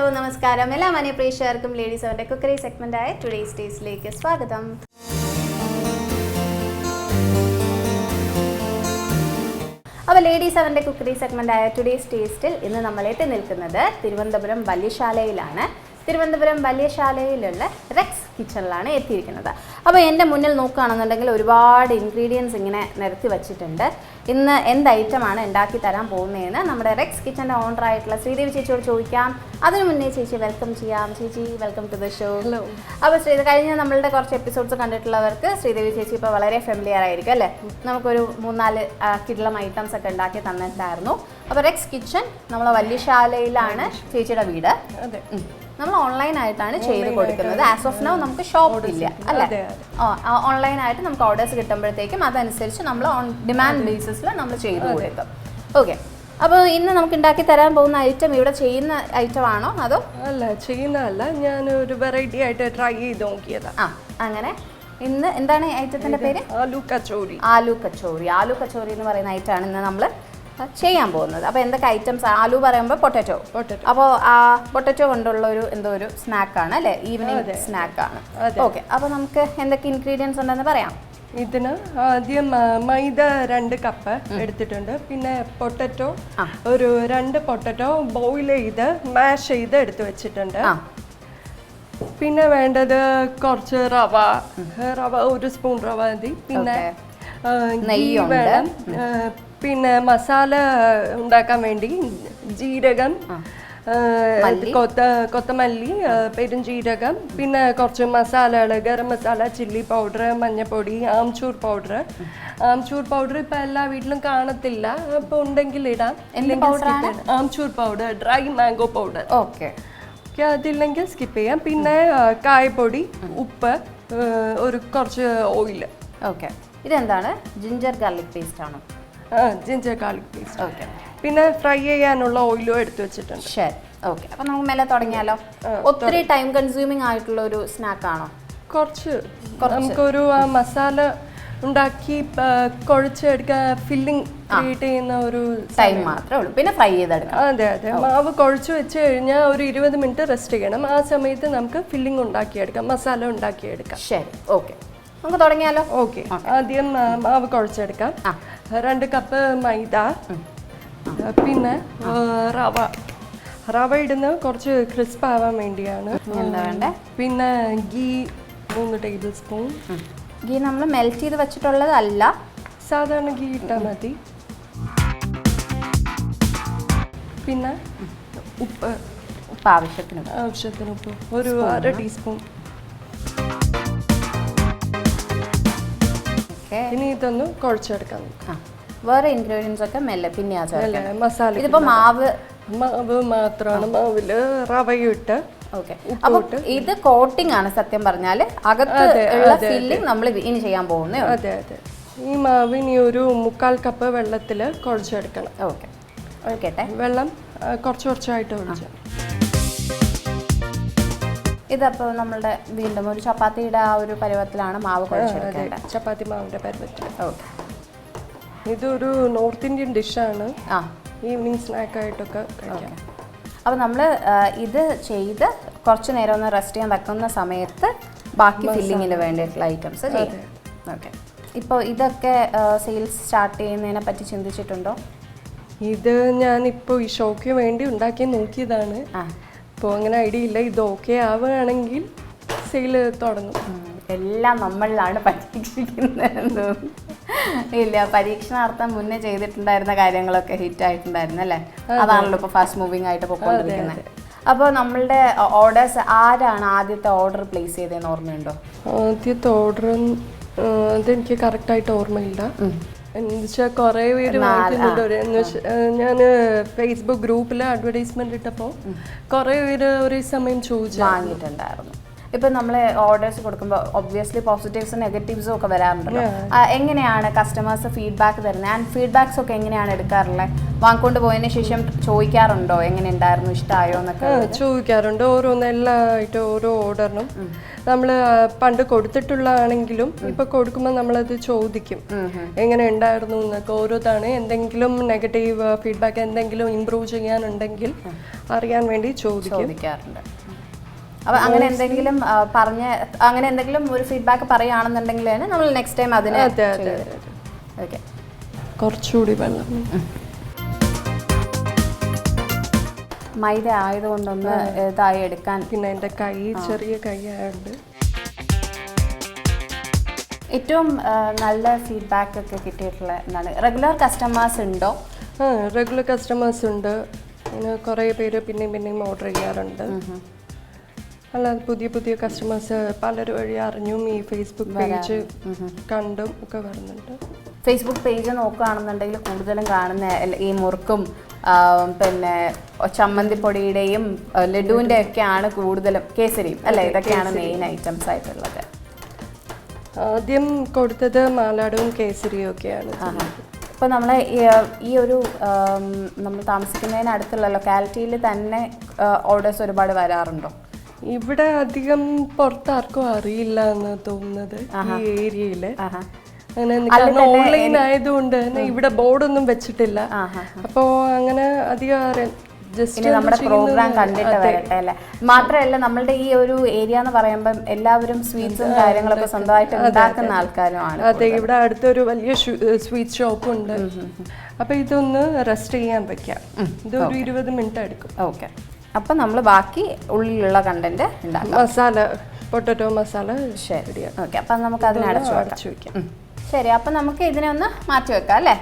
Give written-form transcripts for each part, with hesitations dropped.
Hello, Namaskaram. എല്ലാ മാന്യ പ്രേക്ഷകർക്കും ലേഡീസ് അവരുടെ കുക്കറി സെഗ്മെന്റായ ടുഡേയ്സ് ടേസ്റ്റിലേക്ക് സ്വാഗതം. അപ്പോൾ ലേഡീസ് അവരുടെ കുക്കറി സെഗ്മെന്റായ ടുഡേയ്സ് ടേസ്റ്റിൽ ഇന്ന് നമ്മൾ എത്തി നിൽക്കുന്നത് തിരുവനന്തപുരം വലിയശാലയിലാണ്. തിരുവനന്തപുരം വലിയശാലയിലുള്ള റെക്സ് കിച്ചണിലാണ് എത്തിയിരിക്കുന്നത്. അപ്പോൾ എൻ്റെ മുന്നിൽ നോക്കുകയാണെന്നുണ്ടെങ്കിൽ ഒരുപാട് ഇൻഗ്രീഡിയൻസ് ഇങ്ങനെ നിരത്തി വച്ചിട്ടുണ്ട്. ഇന്ന് എന്ത് ഐറ്റമാണ് ഉണ്ടാക്കി തരാൻ പോകുന്നതെന്ന് നമ്മുടെ റെക്സ് കിച്ചൻ്റെ ഓണറായിട്ടുള്ള ശ്രീദേവി ചേച്ചിയോട് ചോദിക്കാം. അതിനു മുന്നേ ചേച്ചി വെൽക്കം ചെയ്യാം. ചേച്ചി welcome to the show. Hello. അപ്പോൾ കഴിഞ്ഞ നമ്മളുടെ കുറച്ച് എപ്പിസോഡ്സ് കണ്ടിട്ടുള്ളവർക്ക് ശ്രീദേവി ചേച്ചി ഇപ്പോൾ വളരെ ഫെമിലിയർ ആയിരിക്കും അല്ലേ? നമുക്കൊരു 3-4 കിഡ്ലം ഐറ്റംസ് ഒക്കെ ഉണ്ടാക്കി തന്നിട്ടായിരുന്നു. അപ്പോൾ റെക്സ് കിച്ചൺ നമ്മളെ വലിയശാലയിലാണ് ചേച്ചിയുടെ വീട്. അതെ, നമ്മൾ ഓൺലൈനായിട്ടാണ് ചെയ്ത് കൊടുക്കുന്നത്. ആസ് ഓഫ് നൗ നമുക്ക് ഷോപ്പില്ല അല്ലേ? ഓൺലൈനായിട്ട് നമുക്ക് ഓർഡേഴ്സ് കിട്ടുമ്പോഴത്തേക്കും അതനുസരിച്ച് നമ്മൾ ഓൺ ഡിമാൻഡ് ബേസിസിൽ നമ്മൾ ചെയ്ത് കൊടുക്കും. ഓക്കെ, അപ്പോൾ ഇന്ന് നമുക്ക് ഉണ്ടാക്കി തരാൻ പോകുന്ന ഐറ്റം ഇവിടെ ചെയ്യുന്ന ഐറ്റം ആണോ അതോ? അല്ല, ചെയ്യുന്നതല്ല, ഞാൻ ഒരു വെറൈറ്റി ആയിട്ട് ട്രൈ ചെയ്ത് നോക്കിയതാണ്. അങ്ങനെ ഇന്ന് എന്താണ് ഐറ്റത്തിൻ്റെ പേര്? ആലു കച്ചോറി. ആലു കച്ചോറി. ആലു കച്ചോറി എന്ന് പറയുന്ന ഐറ്റമാണ് ഇന്ന് നമ്മൾ ചെയ്യാൻ പോകുന്നത്. അപ്പോൾ എന്തൊക്കെ ഐറ്റംസ്? ആലു പറയുമ്പോൾ പൊട്ടറ്റോ. അപ്പോൾ പൊട്ടറ്റോ കൊണ്ടുള്ള ഒരു സ്നാക്കാണ് അല്ലേ? ഈവനിങ് സ്നാക്കാണ്. ഓക്കെ, അപ്പോൾ നമുക്ക് എന്തൊക്കെ ഇൻഗ്രീഡിയൻസ് ഉണ്ടെന്ന് പറയാം. ഇതിന് ആദ്യം മൈദ 2 കപ്പ് എടുത്തിട്ടുണ്ട്. പിന്നെ പൊട്ടറ്റോ ഒരു 2 പൊട്ടറ്റോ ബോയിൽ ചെയ്ത് മാഷ് ചെയ്ത് എടുത്ത് വെച്ചിട്ടുണ്ട്. പിന്നെ വേണ്ടത് കുറച്ച് റവ 1 സ്പൂൺ റവ മതി. പിന്നെ നെയ്യ് വേണം. പിന്നെ മസാല ഉണ്ടാക്കാൻ വേണ്ടി ജീരകം, കൊത്തമല്ലി, പെരുംജീരകം, പിന്നെ കുറച്ച് മസാലകൾ, ഗരം മസാല, ചില്ലി പൗഡർ, മഞ്ഞൾപ്പൊടി, ആംചൂർ പൗഡർ. ആംചൂർ പൗഡർ ഇപ്പം എല്ലാ വീട്ടിലും കാണത്തില്ല, അപ്പോൾ ഉണ്ടെങ്കിൽ ഇടാം. Amchur powder, dry mango powder. Okay, അതില്ലെങ്കിൽ സ്കിപ്പ് ചെയ്യാം. പിന്നെ കായപ്പൊടി, ഉപ്പ്, കുറച്ച് ഓയിൽ. ഓക്കെ, ഇതെന്താണ്? ജിഞ്ചർ ഗാർലിക് പേസ്റ്റ് ആണോ? Ginger garlic paste. ഓക്കെ, പിന്നെ ഫ്രൈ ചെയ്യാനുള്ള ഓയിലും എടുത്തു വെച്ചിട്ടുണ്ട്. ശരി, ഓക്കെ. അപ്പം നമുക്ക് മെല്ലെ തുടങ്ങിയാലോ? ഒത്തിരി ടൈം കൺസ്യൂമിങ് ആയിട്ടുള്ള ഒരു സ്നാക്ക് ആണോ? കുറച്ച് നമുക്കൊരു മസാല ഉണ്ടാക്കി കുഴച്ചെടുക്കാൻ ഫില്ലിംഗ് ക്രിയേറ്റ് ചെയ്യുന്ന ഒരു ടൈം മാത്രമേ ഉള്ളൂ. പിന്നെ ഫ്രൈ ചെയ്തെടുക്കാം. അതെ അതെ, മാവ് കുഴച്ച് വെച്ച് കഴിഞ്ഞാൽ ഒരു 20 മിനിറ്റ് റെസ്റ്റ് ചെയ്യണം. ആ സമയത്ത് നമുക്ക് ഫില്ലിംഗ് ഉണ്ടാക്കിയെടുക്കാം, മസാല ഉണ്ടാക്കിയെടുക്കാം. ശരി, ഓക്കെ, നമുക്ക് തുടങ്ങിയാലോ? ഓക്കെ, ആദ്യം മാവ് കുഴച്ചെടുക്കാം. 2 കപ്പ് മൈദ, പിന്നെ റവ ഇടുന്നത് കുറച്ച് ക്രിസ്പ് ആവാൻ വേണ്ടിയാണ്. എന്താ വേണ്ടേ? പിന്നെ ഗീ 3 ടേബിൾ സ്പൂൺ. ഗീ നമ്മൾ മെൽറ്റ് ചെയ്ത് വെച്ചിട്ടുള്ളതല്ല, സാധാരണ ഗീ ഇട്ടാൽ മതി. പിന്നെ ഉപ്പ് ആവശ്യത്തിന് ഉപ്പ് ഒരു 1/2 ടീസ്പൂൺ. ഇനി ഇതൊന്ന് കുഴച്ചെടുക്കാം. വേറെ ഇൻഗ്രീഡിയൻസ് ഒക്കെ മെല്ലെ പിന്നെ മസാല. ഇതിപ്പോ മാവ് മാത്രമാണ്, മാവില് റവയും ഇട്ട്. ഓക്കെ, അപ്പൊ ഇത് കോട്ടിംഗ് ആണ് സത്യം പറഞ്ഞാല്. അകത്ത് ഉള്ള ഫില്ലിംഗ് നമ്മൾ ഇനി ചെയ്യാൻ പോകുന്നേ. അതെ അതെ, ഈ മാവ് ഇനി ഒരു 1/4 കപ്പ് വെള്ളത്തിൽ കുഴച്ചെടുക്കണം. ഓക്കെ, ഒഴിക്കട്ടെ. വെള്ളം കുറച്ചായിട്ട് ഒഴിച്ചു. ഇതപ്പോൾ നമ്മളുടെ വീണ്ടും ഒരു ചപ്പാത്തിയുടെ ആ ഒരു പരുവത്തിലാണ് മാവ് കുഴച്ചെടുക്കേണ്ടത്. ചപ്പാത്തി മാവിൻ്റെ പരുവത്തിൽ. ഓക്കെ, ഇതൊരു നോർത്ത് ഇന്ത്യൻ ഡിഷാണ്, ഈവനിങ് സ്നാക്കായിട്ടൊക്കെ കഴിക്കാം. അപ്പോൾ നമ്മൾ ഇത് ചെയ്ത് കുറച്ച് നേരം ഒന്ന് റെസ്റ്റ് ചെയ്യാൻ വെക്കുന്ന സമയത്ത് ബാക്കി ഫില്ലിങ്ങിന് വേണ്ടിയിട്ടുള്ള ഐറ്റംസ് ചെയ്യും. ഓക്കെ, ഇപ്പോൾ ഇതൊക്കെ സെയിൽസ് സ്റ്റാർട്ട് ചെയ്യുന്നതിനെ പറ്റി ചിന്തിച്ചിട്ടുണ്ടോ? ഇത് ഞാനിപ്പോൾ ഈ ഷോയ്ക്ക് വേണ്ടി ഉണ്ടാക്കി നോക്കിയതാണ്. ഇപ്പോൾ അങ്ങനെ ഐഡിയ ഇല്ല. ഇത് ഓക്കെ ആവുകയാണെങ്കിൽ സെയിൽ തുടങ്ങും. എല്ലാം നമ്മളിലാണ് പരീക്ഷിക്കുന്നത്. ഇല്ല, പരീക്ഷണാർത്ഥം മുന്നേ ചെയ്തിട്ടുണ്ടായിരുന്ന കാര്യങ്ങളൊക്കെ ഹിറ്റ് ആയിട്ടുണ്ടായിരുന്നു അല്ലേ? അതാണല്ലോ ഇപ്പോൾ ഫാസ്റ്റ് മൂവിങ് ആയിട്ട് പോയിക്കൊണ്ടിരിക്കുന്നത്. അപ്പോൾ നമ്മളുടെ ഓർഡേഴ്സ് ആരാണ് ആദ്യത്തെ ഓർഡർ പ്ലേസ് ചെയ്തതെന്ന് ഓർമ്മയുണ്ടോ? ആദ്യത്തെ ഓർഡർ അതെനിക്ക് കറക്റ്റായിട്ട് ഓർമ്മയില്ല. എന്നുവെച്ചാൽ കുറേ പേര് വാങ്ങിക്കുന്നുണ്ട്. ഞാൻ ഫേസ്ബുക്ക് ഗ്രൂപ്പിൽ അഡ്വർടൈസ്മെന്റ് ഇട്ടപ്പോൾ കുറേ പേര് ഒരേ സമയം വാങ്ങിയിട്ടുണ്ടായിരുന്നു. ഇപ്പം നമ്മൾ ഓർഡേഴ്സ് കൊടുക്കുമ്പോൾ ഒബ്വിയസ്ലി പോസിറ്റീവ്സും നെഗറ്റീവ്സും ഒക്കെ വരാറുണ്ടല്ലോ. എങ്ങനെയാണ് കസ്റ്റമേഴ്സ് ഫീഡ്ബാക്ക് തരുന്നത്? ആൻഡ് ഫീഡ്ബാക്സ് ഒക്കെ എങ്ങനെയാണ് എടുക്കാറുള്ളത്? വാങ്ങിക്കൊണ്ട് പോയതിന് ശേഷം ചോദിക്കാറുണ്ടോ എങ്ങനെ ഉണ്ടായിരുന്നു, ഇഷ്ടമായോ എന്നൊക്കെ? ചോദിക്കാറുണ്ട്. ഓരോന്ന് എല്ലാമായിട്ട് ഓരോ ഓർഡറിനും നമ്മൾ പണ്ട് കൊടുത്തിട്ടുള്ളതാണെങ്കിലും ഇപ്പൊ കൊടുക്കുമ്പോൾ നമ്മളത് ചോദിക്കും എങ്ങനെ ഉണ്ടായിരുന്നു എന്നൊക്കെ. ഓരോതാണ് എന്തെങ്കിലും നെഗറ്റീവ് ഫീഡ്ബാക്ക് എന്തെങ്കിലും ഇമ്പ്രൂവ് ചെയ്യാനുണ്ടെങ്കിൽ അറിയാൻ വേണ്ടി ചോദിക്കാറുണ്ട്. അപ്പോൾ അങ്ങനെ എന്തെങ്കിലും അങ്ങനെ എന്തെങ്കിലും ഒരു ഫീഡ്ബാക്ക് പറയുകയാണെന്നുണ്ടെങ്കിൽ നമ്മൾ നെക്സ്റ്റ് ടൈം അതിന് ഓക്കെ. കുറച്ചുകൂടി വെള്ളം. മൈദ ആയതുകൊണ്ടൊന്ന് ഇതായി എടുക്കാൻ. പിന്നെ എൻ്റെ കൈ ചെറിയ കൈ ആയതുകൊണ്ട്. ഏറ്റവും നല്ല ഫീഡ്ബാക്ക് ഒക്കെ കിട്ടിയിട്ടുള്ള എന്താണ്? റെഗുലർ കസ്റ്റമേഴ്സ് ഉണ്ടോ? റെഗുലർ കസ്റ്റമേഴ്സ് ഉണ്ട്. പിന്നെ കുറേ പേര് പിന്നെയും ഓർഡർ ചെയ്യാറുണ്ട്. അല്ലാതെ പുതിയ പുതിയ കസ്റ്റമേഴ്സ് പലരും വഴി അറിഞ്ഞും ഈ ഫേസ്ബുക്ക് പേജ് കണ്ടും ഒക്കെ വരുന്നുണ്ട്. ഫേസ്ബുക്ക് പേജ് നോക്കുകയാണെന്നുണ്ടെങ്കിൽ കൂടുതലും കാണുന്ന ഈ മുറുക്കും പിന്നെ ചമ്മന്തിപ്പൊടിയുടെയും ലഡുവിൻ്റെ ഒക്കെയാണ് കൂടുതലും, കേസരിയും അല്ലേ, ഇതൊക്കെയാണ് മെയിൻ ഐറ്റംസ് ആയിട്ടുള്ളത്. ആദ്യം കൊടുത്തത് മാലാടും കേസരിയും ഒക്കെയാണ്. ഇപ്പോൾ നമ്മൾ ഈ ഒരു നമ്മൾ താമസിക്കുന്നതിന് അടുത്തുള്ള ലൊക്കാലിറ്റിയിൽ തന്നെ ഓർഡേഴ്സ് ഒരുപാട് വരാറുണ്ടോ? ഇവിടെ അധികം പുറത്താർക്കും അറിയില്ല എന്ന് തോന്നുന്നത് ഈ ഏരിയയില്. ഓൺലൈൻ ആയതുകൊണ്ട് തന്നെ ഇവിടെ ബോർഡൊന്നും വെച്ചിട്ടില്ല. അപ്പോ അങ്ങനെ അധികം നമ്മുടെ പ്രോഗ്രാം കണ്ടിട്ട് വരട്ടെ അല്ലേ. മാത്രമല്ല നമ്മളുടെ ഈ ഒരു ഏരിയ എന്ന് പറയുമ്പോൾ എല്ലാവരും സ്വീറ്റ്സും കാര്യങ്ങളൊക്കെ സ്വന്തമായിട്ട് ഉണ്ടാക്കുന്ന ആൾക്കാരുമാണ്. അതെ, ഇവിടെ അടുത്തൊരു വലിയ സ്വീറ്റ് ഷോപ്പ് ഉണ്ട്. അപ്പൊ ഇതൊന്ന് റെസ്റ്റ് ചെയ്യാൻ വെക്കാം. ഇതൊരു 20 മിനിറ്റ് എടുക്കും. ഓക്കെ, അപ്പം നമ്മൾ ബാക്കി ഉള്ളിലുള്ള കണ്ടന്റ് ഉണ്ടാക്കാം. മസാല, പൊട്ടറ്റോ മസാല. ശരി, ഓക്കെ. അപ്പം നമുക്ക് അതിനെ അടച്ചു വെക്കാം. ശരി, അപ്പം നമുക്ക് ഇതിനെ ഒന്ന് മാറ്റി വെക്കാം അല്ലേ.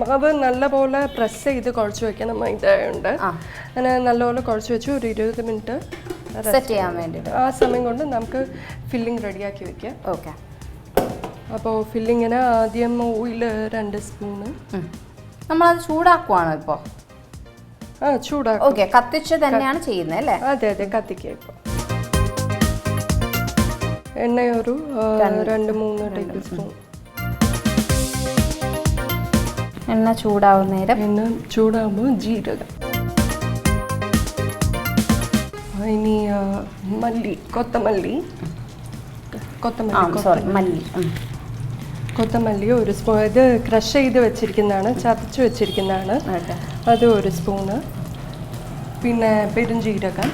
മാവ് നല്ലപോലെ പ്രസ് ചെയ്ത് കുഴച്ച് വെക്കണം. മൈദയുണ്ട്, അങ്ങനെ നല്ലപോലെ കുഴച്ച് വെച്ച് ഒരു 20 മിനിറ്റ് സെറ്റ് ചെയ്യാൻ വേണ്ടിയിട്ട്. ആ സമയം കൊണ്ട് നമുക്ക് ഫില്ലിങ് റെഡിയാക്കി വെക്കാം. ഓക്കെ. അപ്പോൾ ഫില്ലിങ്ങിന് ആദ്യം ഓയിൽ 2 സ്പൂണ്. നമ്മളത് ചൂടാക്കുവാണോ ഇപ്പോൾ? ചൂടാക്കും. ഓക്കെ, കത്തിച്ച് തന്നെയാണ് ചെയ്യുന്നത് അല്ലേ? അതെ, കത്തിക്കുക. ഇപ്പോൾ എണ്ണ ഒരു 2-3 ടേബിൾ സ്പൂൺ. എണ്ണ ചൂടാവുന്നേരം ചൂടാകുമ്പോൾ ജീരകം, ഇനി കൊത്തമല്ലി ഒരു സ്പൂൺ. ഇത് ക്രഷ് ചെയ്ത് വെച്ചിരിക്കുന്നതാണ്, ചതച്ച് വെച്ചിരിക്കുന്നതാണ്. അത് 1 സ്പൂണ്. പിന്നെ പെരുംജീരകം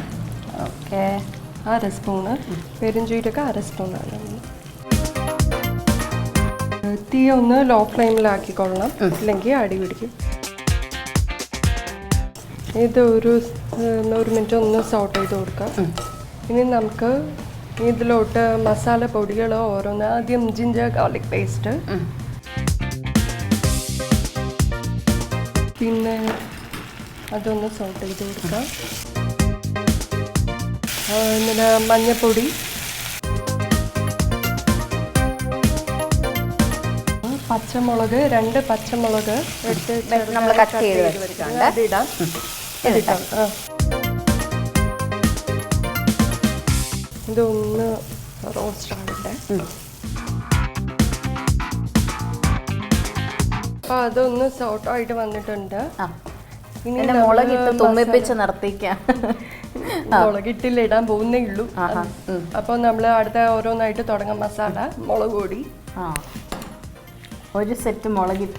1/2 സ്പൂണ്. പെരുംജീരകം 1/2 സ്പൂണാണ്. തീ ഒന്ന് ലോ ഫ്ലെയിമിലാക്കിക്കൊള്ളണം, ഇല്ലെങ്കിൽ അടി പിടിക്കും. ഇത് ഒരു മിനിറ്റ് ഒന്ന് സോട്ട് ചെയ്ത് കൊടുക്കാം. ഇനി നമുക്ക് ഇതിലോട്ട് മസാല പൊടികൾ ഓരോന്ന്. ആദ്യം ജിഞ്ചർ ഗാർലിക് പേസ്റ്റ്, പിന്നെ അതൊന്ന് സോട്ട് ചെയ്ത് കൊടുക്കാം. എന്നിട്ട് മഞ്ഞൾപ്പൊടി, പച്ചമുളക്, 2 പച്ചമുളക് എടുത്ത് നമ്മൾ കട്ട് ചെയ്ത് വെച്ചിട്ടുണ്ട്. അതിടാം. ഇതൊന്ന് റോസ്റ്റ് ആവട്ടെ. അപ്പൊ അതൊന്ന് സോട്ടായിട്ട് വന്നിട്ടുണ്ട്. ഇനി മുളകിട്ട് തുമ്മിപ്പിച്ച് നിർത്തിക്കാം. മുളകിട്ടില്ല, ഇടാൻ പോകുന്നേ ഉള്ളൂ. അപ്പൊ നമ്മൾ അടുത്ത ഓരോന്നായിട്ട് തുടങ്ങാം. മസാല, മുളക് പൊടി. ഒരു സെറ്റ് മുളകിട്ട്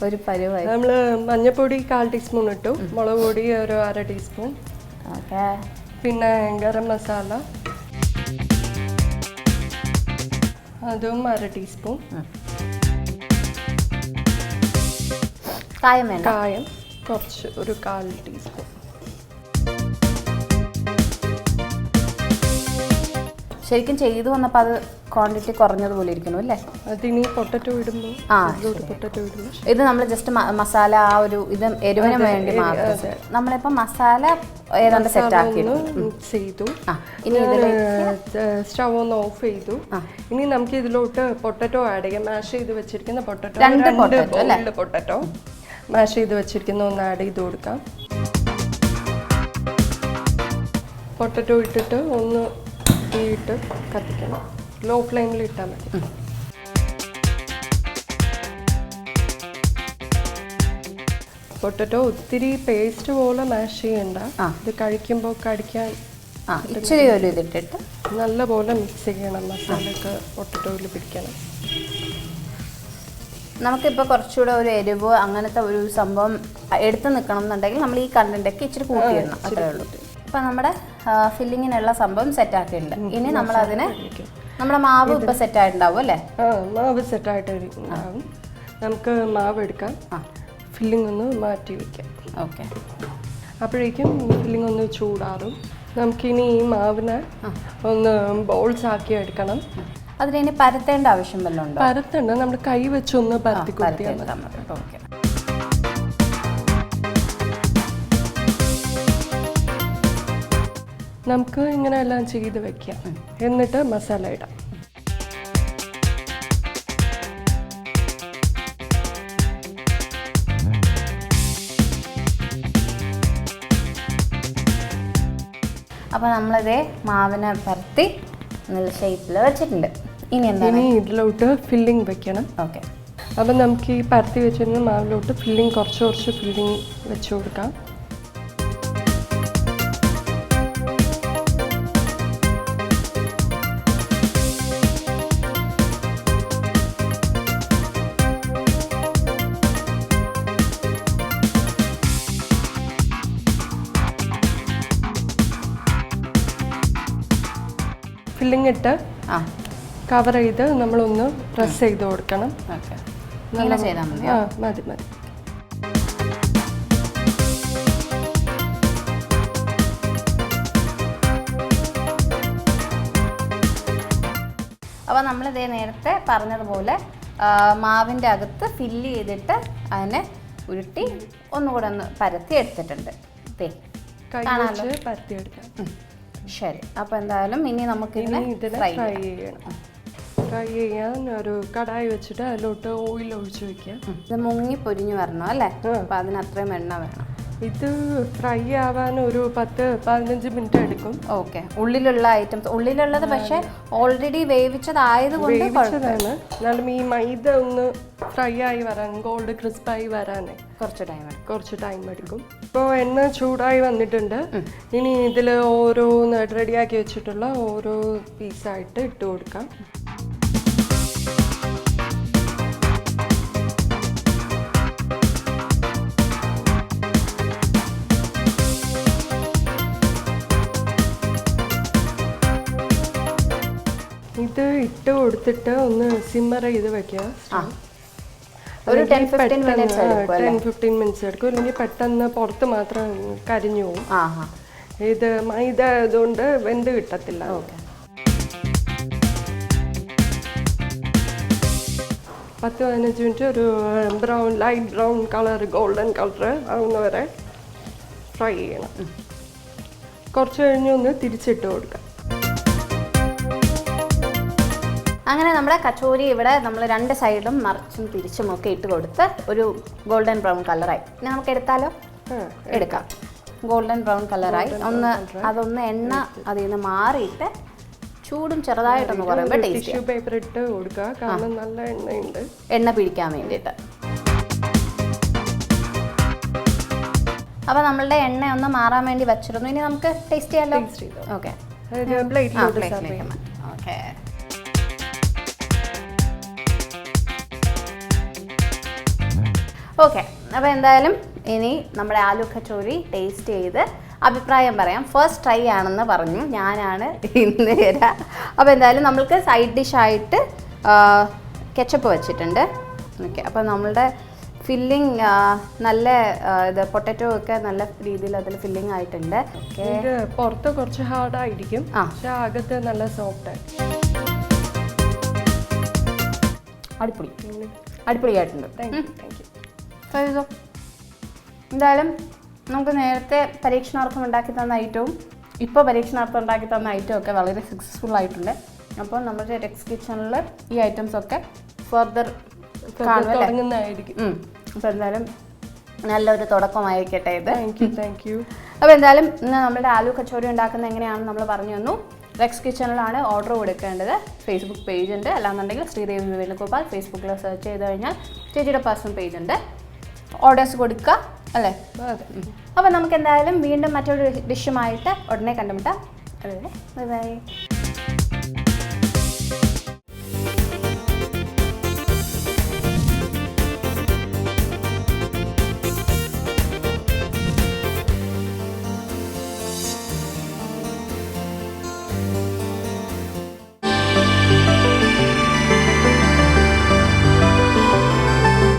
ഒരു പരിവായി. നമ്മൾ മഞ്ഞൾപ്പൊടി 1/4 ടീസ്പൂൺ ഇട്ടു, മുളക് പൊടി ഒരു 1/2 ടീസ്പൂൺ. പിന്നെ ഗരം മസാല അതും 1/2 ടീസ്പൂൺ. കായം കുറച്ച്, ഒരു 1/4 ടീസ്പൂൺ. ശരിക്കും ചെയ്തു വന്നപ്പോൾ അത് ക്വാണ്ടിറ്റി കുറഞ്ഞതുപോലെ ഇരിക്കുന്നു അല്ലേ? അതിനി പൊട്ടറ്റോ ഇടുമ്പോൾ ഇത് നമ്മൾ ജസ്റ്റ് മസാല ആ ഒരു ഇത് എരിവിന് വേണ്ടി മാത്രം. നമ്മളിപ്പോൾ മസാല ഏതാണ്ട് സെറ്റ് ആക്കി മിക്സ് ചെയ്തു. ഇനി സ്റ്റവ് ഒന്ന് ഓഫ് ചെയ്തു. ഇനി നമുക്ക് ഇതിലോട്ട് പൊട്ടറ്റോ ആഡ് ചെയ്യാം. മാഷ് ചെയ്ത് വെച്ചിരിക്കുന്ന പൊട്ടറ്റോ, 2 പൊട്ടറ്റോ മാഷ് ചെയ്ത് വെച്ചിരിക്കുന്ന ഒന്ന് ആഡ് ചെയ്ത് കൊടുക്കാം. പൊട്ടറ്റോ ഇട്ടിട്ട് ഒന്ന് തീയിട്ട് കത്തിക്കണം. ലോ ഫ്ലെയിമിൽ ഇട്ടാൽ മതി. പൊട്ടറ്റോ ഒത്തിരി പേസ്റ്റ് പോലെ മാഷ് ചെയ്യണ്ട. ഇത് കഴിക്കുമ്പോൾ കടിക്കാൻ ഇച്ചിരി ഒരു ഇതിട്ടിട്ട് നല്ലപോലെ മിക്സ് ചെയ്യണം. മസാലയൊക്കെ പൊട്ടറ്റോയിൽ പിടിക്കണം. നമുക്കിപ്പോൾ കുറച്ചുകൂടെ ഒരു എരിവ് അങ്ങനത്തെ ഒരു സംഭവം എടുത്ത് നിൽക്കണം എന്നുണ്ടെങ്കിൽ നമ്മൾ ഈ കണ്ടൻ്റൊക്കെ ഇച്ചിരി കൂട്ടിയിടണം. അത്രേ ഉള്ളൂ. ഇപ്പം നമ്മുടെ ഫില്ലിങ്ങിനുള്ള സംഭവം സെറ്റാക്കിയിട്ടുണ്ട്. ഇനി നമ്മളതിന് നമ്മുടെ മാവ് ഇപ്പോൾ സെറ്റായിട്ടുണ്ടാവും അല്ലേ? മാവ് സെറ്റായിട്ടുണ്ടാവും. നമുക്ക് മാവ് എടുക്കാം. ഫില്ലിംഗ് ഒന്ന് മാറ്റി വയ്ക്കാം. ഓക്കെ. അപ്പോഴേക്കും ഫില്ലിംഗ് ഒന്ന് ചൂടാറും. നമുക്കിനി ഈ മാവിനെ ഒന്ന് ബോൾസ് ആക്കി എടുക്കണം. അതിന് പരത്തേണ്ട ആവശ്യം വല്ലതും ഉണ്ടോ? പരത്തണ്ട, നമ്മുടെ കൈ വെച്ചൊന്ന് പരത്തി കൊടുത്താൽ മതി. ഓക്കെ. നമുക്ക് ഇങ്ങനെ എല്ലാം ചെയ്ത് വെക്കാം. എന്നിട്ട് മസാല ഇടാം. അപ്പോൾ നമ്മളിതേ മാവിനെ പരത്തി നല്ല ഷേപ്പിൽ വെച്ചിട്ടുണ്ട്. ഇനി ഇതിലോട്ട് ഫില്ലിംഗ് വെക്കണം. ഓക്കെ. അപ്പം നമുക്ക് ഈ പരത്തി വെച്ചിരുന്ന മാവിലോട്ട് ഫില്ലിംഗ് കുറച്ച് ഫില്ലിംഗ് വെച്ച് കൊടുക്കാം. ഫില്ലിംഗ് ഇട്ട് കവർ ചെയ്ത് നമ്മളൊന്ന് പ്രസ് ചെയ്ത് കൊടുക്കണം. മതി. അപ്പോൾ നമ്മളിതേ നേരത്തെ പറഞ്ഞതുപോലെ മാവിൻ്റെ അകത്ത് ഫില്ല് ചെയ്തിട്ട് അതിനെ ഉരുട്ടി ഒന്നുകൂടെ ഒന്ന് പരത്തി എടുത്തിട്ടുണ്ട്. പരത്തി എടുക്കാം. ശരി. അപ്പോൾ എന്തായാലും ഇനി നമുക്കിതിനെ ഫ്രൈ ചെയ്യണം. ഫ്രൈ ചെയ്യാൻ ഒരു കടായി വെച്ചിട്ട് അതിലോട്ട് ഓയിൽ ഒഴിച്ച് വെക്കാം. ഇത് മുങ്ങി പൊരിഞ്ഞു വരണം അല്ലേ? അപ്പം അതിന് അത്രയും എണ്ണ വേണം. ഇത് ഫ്രൈ ആവാൻ ഒരു 10-15 മിനിറ്റ് എടുക്കും. ഓക്കെ. ഉള്ളിലുള്ള ഐറ്റംസ് ഉള്ളിലുള്ളത് പക്ഷേ ഓൾറെഡി വേവിച്ചതായതുകൊണ്ട് എന്നാലും ഈ മൈദ ഒന്ന് ഫ്രൈ ആയി വരാൻ, ഗോൾഡ് ക്രിസ്പായി വരാനേ കുറച്ച് ടൈം എടുക്കും. ഇപ്പോൾ എണ്ണ ചൂടായി വന്നിട്ടുണ്ട്. ഇനി ഇതിൽ ഓരോന്ന് റെഡിയാക്കി വെച്ചിട്ടുള്ള ഓരോ പീസായിട്ട് ഇട്ട് കൊടുക്കാം. ഇത് ഇട്ട് കൊടുത്തിട്ട് ഒന്ന് സിമ്മർ ചെയ്ത് വെക്കുക. ഒരു 10-15 മിനിറ്റ്സ് എടുക്കും. ഇല്ലെങ്കിൽ പെട്ടെന്ന് പുറത്ത് മാത്രം കരിഞ്ഞു പോകും. ഇത് മൈദ ആയതുകൊണ്ട് വെന്ത് കിട്ടത്തില്ല. ഓക്കെ. 10-15 മിനിറ്റ് ഒരു light brown colour, golden colour ആവുന്നവരെ ഫ്രൈ ചെയ്യണം. കുറച്ച് കഴിഞ്ഞ് ഒന്ന് തിരിച്ചിട്ട് കൊടുക്കാം. അങ്ങനെ നമ്മുടെ കച്ചോരി ഇവിടെ നമ്മൾ 2 സൈഡും മറിച്ചും തിരിച്ചും ഒക്കെ ഇട്ട് കൊടുത്ത് ഒരു ഗോൾഡൻ ബ്രൗൺ കളറായി. ഇനി നമുക്ക് എടുത്താലോ? എടുക്കാം. ഗോൾഡൻ ബ്രൗൺ കളറായി. അതൊന്ന് എണ്ണ അതിൽ നിന്ന് മാറിയിട്ട് ചൂടും ചെറുതായിട്ടൊന്ന് പറയുമ്പോൾ ടിഷ്യൂ പേപ്പർ ഇട്ട് കൊടുക്കുക. കാരണം നല്ല എണ്ണയുണ്ട്. എണ്ണ പിടിക്കാൻ വേണ്ടിയിട്ട്. അപ്പോൾ നമ്മളുടെ എണ്ണ ഒന്ന് മാറാൻ വേണ്ടി വെച്ചിരുന്നു. ഇനി നമുക്ക് ടേസ്റ്റ് ചെയ്യാമല്ലോ. ഓക്കെ. ഓക്കെ. ഓക്കെ. അപ്പോൾ എന്തായാലും ഇനി നമ്മുടെ ആലു കച്ചോരി ടേസ്റ്റ് ചെയ്ത് അഭിപ്രായം പറയാം. ഫസ്റ്റ് ട്രൈ ആണെന്ന് പറഞ്ഞു. ഞാനാണ് ഇന്ന് വരാം. അപ്പോൾ എന്തായാലും നമ്മൾക്ക് സൈഡ് ഡിഷായിട്ട് കെച്ചപ്പ് വെച്ചിട്ടുണ്ട്. ഓക്കെ. അപ്പോൾ നമ്മളുടെ ഫില്ലിങ് നല്ല ഇത് പൊട്ടറ്റോ ഒക്കെ നല്ല രീതിയിൽ അതിൽ ഫില്ലിംഗ് ആയിട്ടുണ്ട്. ഓക്കെ. പുറത്ത് കുറച്ച് ഹാർഡായിരിക്കും, പക്ഷേ അകത്ത് നല്ല സോഫ്റ്റ് ആയി. അടിപൊളിയായിട്ടുണ്ട്. Thank you. ചെയ്തോ. എന്തായാലും നമുക്ക് നേരത്തെ പരീക്ഷണാർത്ഥം ഉണ്ടാക്കി തന്ന ഐറ്റവും ഇപ്പോൾ പരീക്ഷണാർത്ഥം ഉണ്ടാക്കി തന്ന ഐറ്റവും ഒക്കെ വളരെ സക്സസ്ഫുൾ ആയിട്ടുണ്ട്. അപ്പോൾ നമ്മുടെ ടെക്സ് കിച്ചണിൽ ഈ ഐറ്റംസ് ഒക്കെ ഫർദർ തുടങ്ങുന്നതായിരിക്കും. അപ്പോൾ എന്തായാലും നല്ലൊരു തുടക്കമായിരിക്കട്ടെ ഇത്. Thank you. അപ്പോൾ എന്തായാലും ഇന്ന് നമ്മുടെ ആലു കച്ചോരി ഉണ്ടാക്കുന്നത് എങ്ങനെയാണെന്ന് നമ്മൾ പറഞ്ഞു തന്നു. റെക്സ് കിച്ചണിലാണ് ഓർഡർ കൊടുക്കേണ്ടത്. ഫേസ്ബുക്ക് പേജ് ഉണ്ട്, അല്ലാന്നുണ്ടെങ്കിൽ ശ്രീദേവി വേണുഗോപാൽ ഫേസ്ബുക്കിൽ സെർച്ച് ചെയ്ത് കഴിഞ്ഞാൽ ചേച്ചിയുടെ പേഴ്സണൽ പേജ് ഉണ്ട്, ഓർഡേഴ്സ് കൊടുക്കുക അല്ലേ. അപ്പോൾ നമുക്ക് എന്തായാലും വീണ്ടും മറ്റൊരു ഡിഷുമായിട്ട് ഉടനെ കണ്ടുമുട്ടാം. അതെ, ബൈ ബൈ.